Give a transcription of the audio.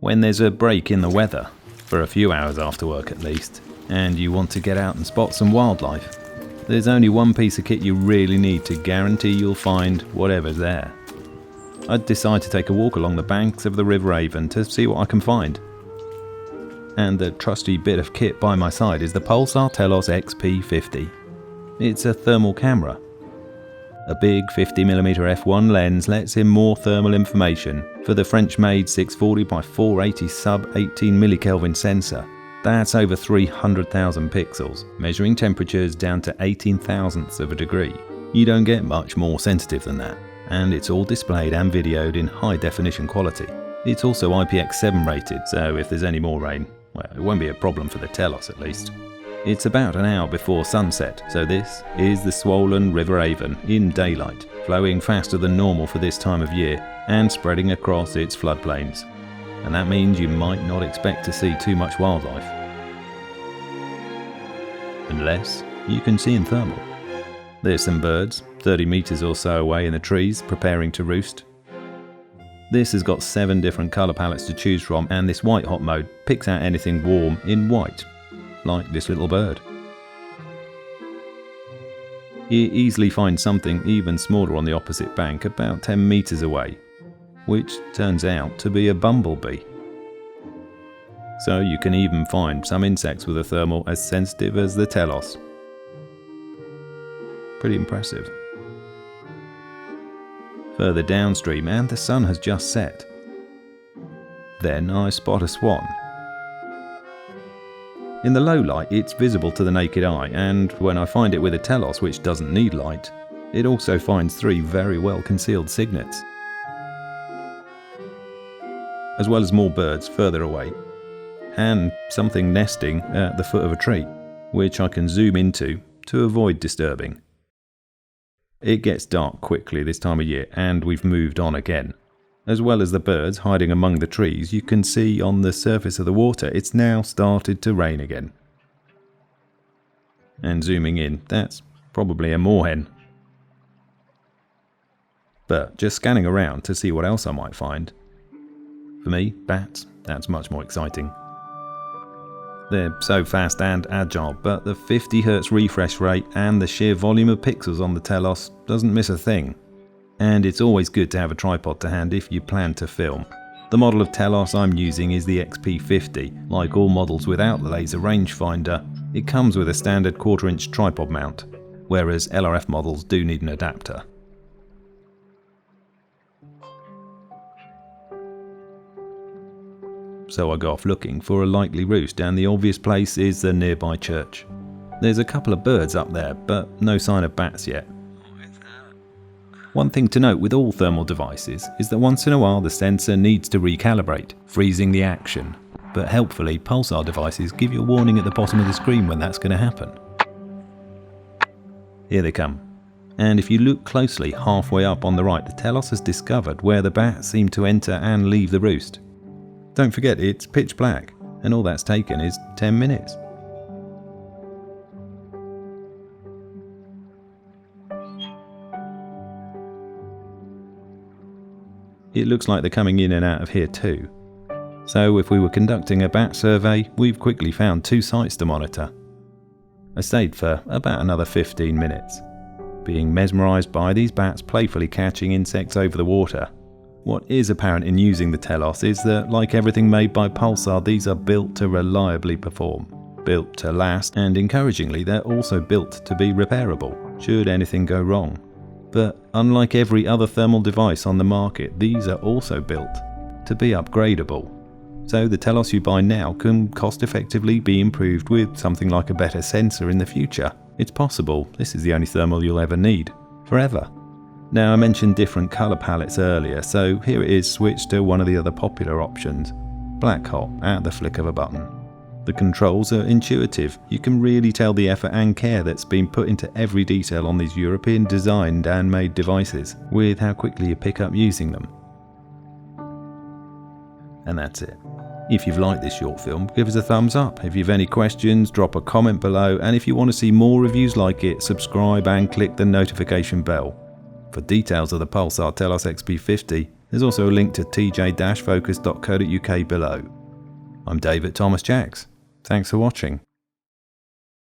When there's a break in the weather, for a few hours after work at least, and you want to get out and spot some wildlife, there's only one piece of kit you really need to guarantee you'll find whatever's there. I'd decide to take a walk along the banks of the River Avon to see what I can find. And the trusty bit of kit by my side is the Pulsar Telos XP50. It's a thermal camera. A big 50mm f1 lens lets in more thermal information for the French-made 640x480 sub-18 millikelvin sensor. That's over 300,000 pixels, measuring temperatures down to 18 thousandths of a degree. You don't get much more sensitive than that, and it's all displayed and videoed in high definition quality. It's also IPX7 rated, so if there's any more rain, well, it won't be a problem for the Telos at least. It's about an hour before sunset, so this is the swollen River Avon in daylight, flowing faster than normal for this time of year and spreading across its floodplains. And that means you might not expect to see too much wildlife. Unless you can see in thermal. There's some birds, 30 meters or so away in the trees, preparing to roost. This has got 7 different color palettes to choose from, and this white hot mode picks out anything warm in white, like this little bird. You easily find something even smaller on the opposite bank, about 10 meters away, which turns out to be a bumblebee. So you can even find some insects with a thermal as sensitive as the Telos. Pretty impressive. Further downstream, and the sun has just set. Then I spot a swan. In the low light it's visible to the naked eye, and when I find it with a Telos which doesn't need light, it also finds 3 very well concealed cygnets, as well as more birds further away, and something nesting at the foot of a tree, which I can zoom into to avoid disturbing. It gets dark quickly this time of year, and we've moved on again. As well as the birds hiding among the trees, you can see on the surface of the water it's now started to rain again. And zooming in, that's probably a moorhen. But just scanning around to see what else I might find. For me, bats, that's much more exciting. They're so fast and agile, but the 50Hz refresh rate and the sheer volume of pixels on the Telos doesn't miss a thing. And it's always good to have a tripod to hand if you plan to film. The model of Telos I'm using is the XP50. Like all models without the laser rangefinder, it comes with a standard 1/4" tripod mount, whereas LRF models do need an adapter. So I go off looking for a likely roost, and the obvious place is the nearby church. There's a couple of birds up there, but no sign of bats yet. One thing to note with all thermal devices is that once in a while the sensor needs to recalibrate, freezing the action. But helpfully, Pulsar devices give you a warning at the bottom of the screen when that's going to happen. Here they come. And if you look closely halfway up on the right, the Telos has discovered where the bats seem to enter and leave the roost. Don't forget, it's pitch black, and all that's taken is 10 minutes. It looks like they're coming in and out of here too. So if we were conducting a bat survey, we've quickly found 2 sites to monitor. I stayed for about another 15 minutes, being mesmerised by these bats playfully catching insects over the water. What is apparent in using the Telos is that, like everything made by Pulsar, these are built to reliably perform, built to last, and encouragingly they're also built to be repairable, should anything go wrong. But unlike every other thermal device on the market, these are also built to be upgradable. So the Telos you buy now can cost effectively be improved with something like a better sensor in the future. It's possible this is the only thermal you'll ever need, forever. Now, I mentioned different colour palettes earlier, so here it is switched to one of the other popular options, black hot, at the flick of a button. The controls are intuitive. You can really tell the effort and care that's been put into every detail on these European designed and made devices, with how quickly you pick up using them. And that's it. If you've liked this short film, give us a thumbs up. If you've any questions, drop a comment below, and if you want to see more reviews like it, subscribe and click the notification bell. For details of the Pulsar Telos XP50, There's also a link to tj-focus.co.uk below. I'm David Thomas Jacks. Thanks for watching.